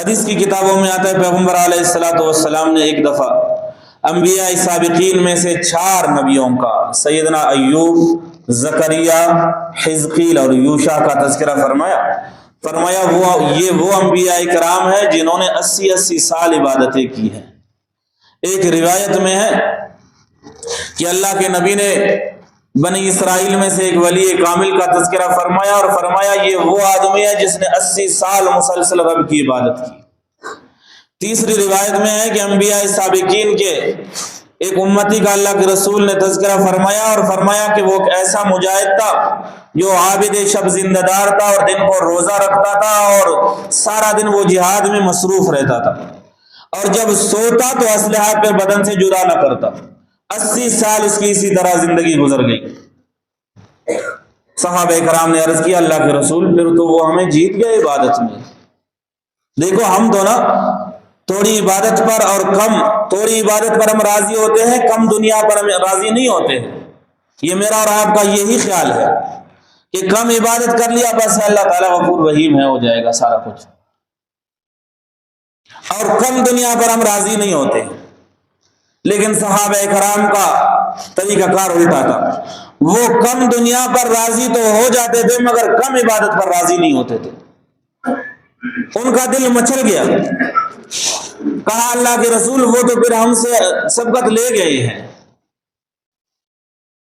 حدیث کی کتابوں میں آتا ہے پیغمبر علیہ الصلوۃ والسلام نے ایک دفعہ انبیاء سابقین میں سے 4 نبیوں کا سیدنا ایوب، زکریا، حزقیل اور یوشع کا تذکرہ فرمایا وہ انبیاء کرام ہیں جنہوں نے 80 سال عبادتیں کی ہیں۔ ایک روایت میں ہے کہ اللہ کے نبی نے بنی اسرائیل میں سے ایک ولی کامل کا تذکرہ فرمایا اور فرمایا یہ وہ آدمی ہے جس نے 80 سال مسلسل رب کی عبادت کی۔ تیسری روایت میں ہے کہ انبیاء سابقین کے ایک امتی کا اللہ کے رسول نے تذکرہ فرمایا اور فرمایا کہ وہ ایک ایسا مجاہد تھا جو عابد شب زندہ دار تھا اور دن کو روزہ رکھتا تھا اور سارا دن وہ جہاد میں مصروف رہتا تھا، اور جب سوتا تو اسلحہ پہ بدن سے جدا نہ کرتا۔ 80 سال اس کی اسی طرح زندگی گزر گئی۔ صحابہ کرام نے عرض کیا اللہ کے رسول پھر تو وہ ہمیں جیت گئے عبادت میں۔ دیکھو ہم تو نا تھوڑی عبادت پر ہم راضی ہوتے ہیں، کم دنیا پر ہم راضی نہیں ہوتے ہیں۔ یہ میرا اور آپ کا یہی خیال ہے کہ کم عبادت کر لیا بس اللہ تعالیٰ غفور رحیم ہے، ہو جائے گا سارا کچھ، اور کم دنیا پر ہم راضی نہیں ہوتے۔ لیکن صحابہ کرام کا طریقہ کار الٹا تھا، وہ کم دنیا پر راضی تو ہو جاتے تھے مگر کم عبادت پر راضی نہیں ہوتے تھے۔ ان کا دل مچل گیا، کہا اللہ کے رسول وہ تو پھر ہم سے سبقت لے گئے ہیں۔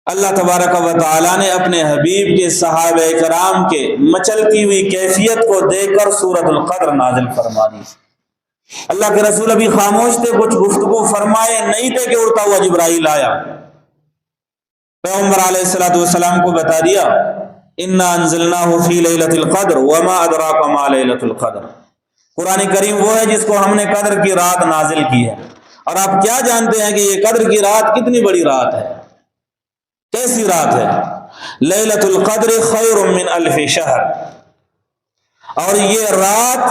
اللہ تبارک و تعالی نے اپنے حبیب کے صحابہ کرام کے مچلتی ہوئی کیفیت کو دیکھ کر سورۃ القدر نازل فرما دی۔ اللہ کے رسول ابھی خاموش تھے، کچھ گفتگو فرمائے نہیں تھے کہ اڑتا ہوا جبرائیل آیا، پیغمبر علیہ الصلوۃ والسلام کو بتا دیا انا انزلناہ فی لیلۃ القدر وما ادراک ما لیلۃ القدر۔ قرآن کریم وہ ہے جس کو ہم نے قدر کی رات نازل کی ہے، اور آپ کیا جانتے ہیں کہ یہ قدر کی رات کتنی بڑی رات ہے، کیسی رات ہے؟ لیلۃ القدر خیر من الف شہر، اور یہ رات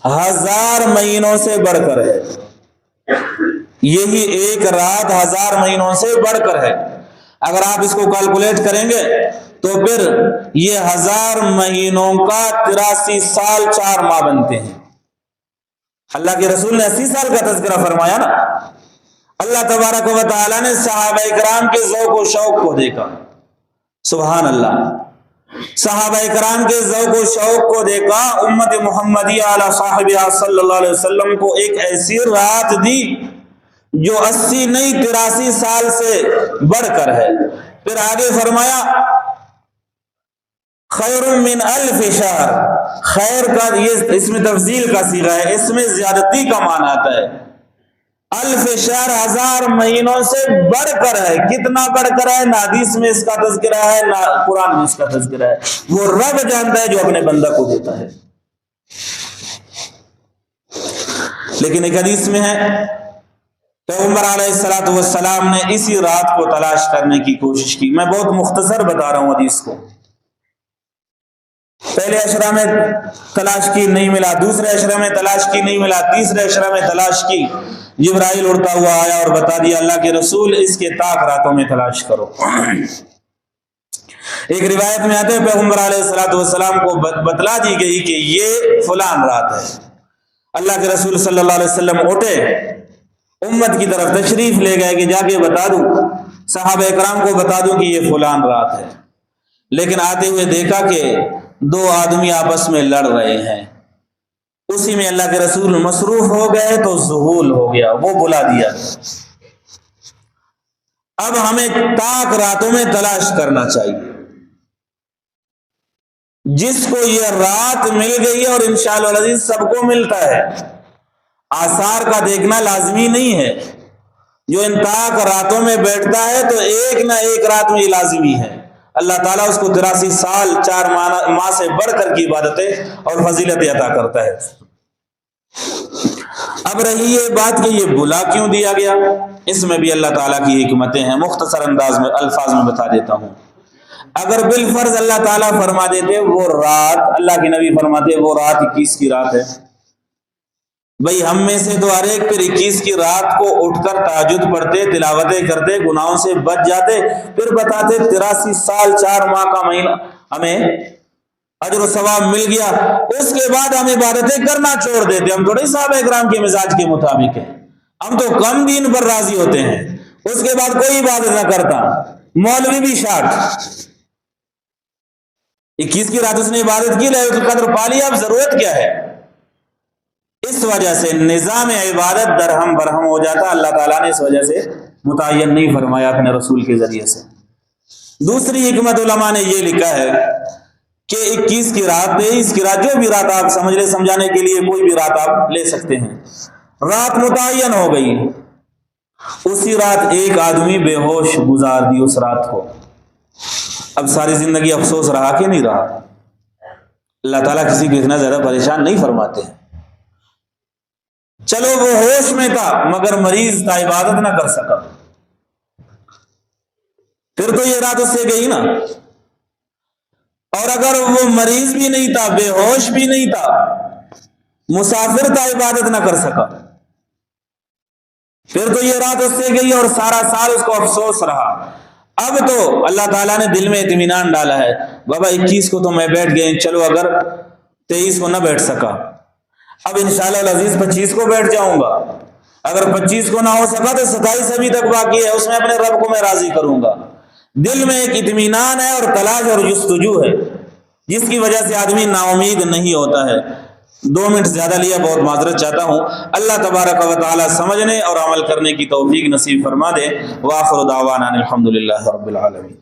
1000 مہینوں سے بڑھ کر ہے۔ یہی ایک رات 1000 مہینوں سے بڑھ کر ہے۔ اگر آپ اس کو کیلکولیٹ کریں گے تو پھر یہ 1000 مہینوں کا 83 سال 4 ماہ بنتے ہیں۔ اللہ کے رسول نے 80 سال کا تذکرہ فرمایا نا۔ اللہ تبارک و تعالی نے صحابہ کرام کے ذوق و شوق کو دیکھا، سبحان اللہ، صحابہ کرام کے ذوق و شوق کو دیکھا، امت محمدیہ علی صاحبہ صلی اللہ علیہ وسلم کو ایک ایسی رات دی جو 80 نہیں 83 سال سے بڑھ کر ہے۔ پھر آگے فرمایا خیر من الف شہر، خیر کا یہ اس میں تفضیل کا صیغہ ہے، اس میں زیادتی کا معنی آتا ہے۔ الف شہر 1000 مہینوں سے بڑھ کر ہے۔ کتنا بڑھ کر ہے؟ نہ حدیث میں اس کا تذکرہ ہے نہ قرآن میں اس کا تذکرہ ہے، وہ رب جانتا ہے جو اپنے بندہ کو دیتا ہے۔ لیکن ایک حدیث میں ہے پیغمبر علیہ الصلوۃ والسلام نے اسی رات کو تلاش کرنے کی کوشش کی۔ میں بہت مختصر بتا رہا ہوں حدیث کو۔ پہلے عشرہ میں تلاش کی نہیں ملا، دوسرے عشرہ میں تلاش کی نہیں ملا، تیسرے عشرہ میں تلاش کی، جبرائیل اڑتا ہوا آیا اور بتا دیا اللہ کے رسول اس کے طاق راتوں میں تلاش کرو۔ ایک روایت میں آتے ہیں پیغمبر علیہ الصلوۃ والسلام کو بتلا دی گئی کہ یہ فلان رات ہے۔ اللہ کے رسول صلی اللہ علیہ وسلم اٹھے، امت کی طرف تشریف لے گئے کہ جا کے بتا دوں، صحابہ کرام کو بتا دوں کہ یہ فلان رات ہے۔ لیکن آتے ہوئے دیکھا کہ 2 آدمی آپس میں لڑ رہے ہیں، اسی میں اللہ کے رسول مصروف ہو گئے تو ذہول ہو گیا، وہ بلا دیا۔ اب ہمیں طاق راتوں میں تلاش کرنا چاہیے۔ جس کو یہ رات مل گئی ہے اور انشاءاللہ العزیز سب کو ملتا ہے، آثار کا دیکھنا لازمی نہیں ہے۔ جو ان طاق راتوں میں بیٹھتا ہے تو ایک نہ ایک رات میں یہ لازمی ہے، اللہ تعالیٰ اس کو 83 سال 4 ماہ سے بڑھ کر کی عبادتیں اور فضیلتیں عطا کرتا ہے۔ اب رہی یہ بات کہ یہ بلا کیوں دیا گیا، اس میں بھی اللہ تعالیٰ کی حکمتیں ہیں، مختصر انداز میں الفاظ میں بتا دیتا ہوں۔ اگر بالفرض اللہ تعالیٰ فرما دیتے وہ رات، اللہ کے نبی فرماتے وہ رات 21 کی رات ہے، بھئی ہم میں سے تو ہر ایک پھر 21 کی رات کو اٹھ کر تہجد پڑھتے، تلاوتیں کرتے، گناہوں سے بچ جاتے، پھر بتاتے 83 سال 4 ماہ کا مہینہ ہمیں اجر و ثواب مل گیا، اس کے بعد ہم عبادتیں کرنا چھوڑ دیتے. ہم تھوڑے صحابہ کرام کے مزاج کے مطابق ہیں، ہم تو کم دین پر راضی ہوتے ہیں، اس کے بعد کوئی عبادت نہ کرتا. مولوی بھی شاٹ، 21 کی رات اس نے عبادت کی، لیلۃ القدر پا لیا، اب ضرورت کیا ہے؟ اس وجہ سے نظام عبادت درہم برہم ہو جاتا. اللہ تعالیٰ نے اس وجہ سے متعین نہیں فرمایا اپنے رسول کے ذریعے سے. دوسری حکمت علماء نے یہ لکھا ہے کہ 21 کی رات، 23 کی رات، جو بھی رات آپ سمجھ لیں، سمجھانے کے لیے کوئی بھی رات آپ لے سکتے ہیں، رات متعین ہو گئی، اسی رات ایک آدمی بے ہوش گزار دی اس رات کو. اب ساری زندگی افسوس رہا کہ نہیں رہا؟ اللہ تعالیٰ کسی کو اتنا زیادہ پریشان نہیں فرماتے ہیں. چلو وہ ہوش میں تھا مگر مریض تھا، عبادت نہ کر سکا، پھر تو یہ رات اس سے گئی نا. اور اگر وہ مریض بھی نہیں تھا، بے ہوش بھی نہیں تھا، مسافر تھا، عبادت نہ کر سکا، پھر تو یہ رات اس سے گئی اور سارا سال اس کو افسوس رہا. اب تو اللہ تعالیٰ نے دل میں اطمینان ڈالا ہے، بابا 21 کو تو میں بیٹھ گئے، چلو اگر 23 کو نہ بیٹھ سکا، اب انشاءاللہ العزیز 25 کو بیٹھ جاؤں گا، اگر 25 کو نہ ہو سکا تو 27 ابھی تک باقی ہے، اس میں اپنے رب کو میں راضی کروں گا. دل میں ایک اطمینان ہے اور تلاش اور جستجو ہے، جس کی وجہ سے آدمی نا امید نہیں ہوتا ہے. 2 منٹ زیادہ لیا، بہت معذرت چاہتا ہوں. اللہ تبارک و تعالی سمجھنے اور عمل کرنے کی توفیق نصیب فرما دے. وآخر دعوانا الحمدللہ رب العالمین.